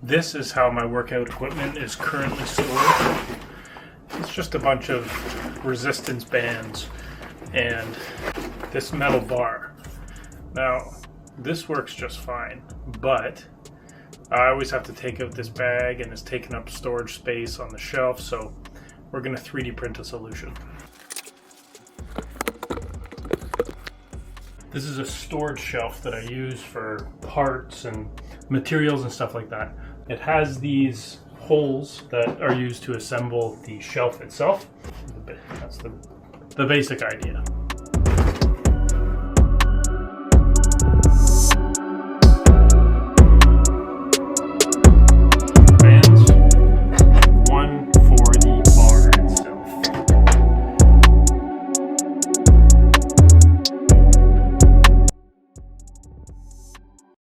This is how my workout equipment is currently stored. It's just a bunch of resistance bands and this metal bar. Now, this works just fine, but I always have to take out this bag and it's taking up storage space on the shelf, so we're going to 3D print a solution. This is a storage shelf that I use for parts and materials and stuff like that. It has these holes that are used to assemble the shelf itself. That's the basic idea.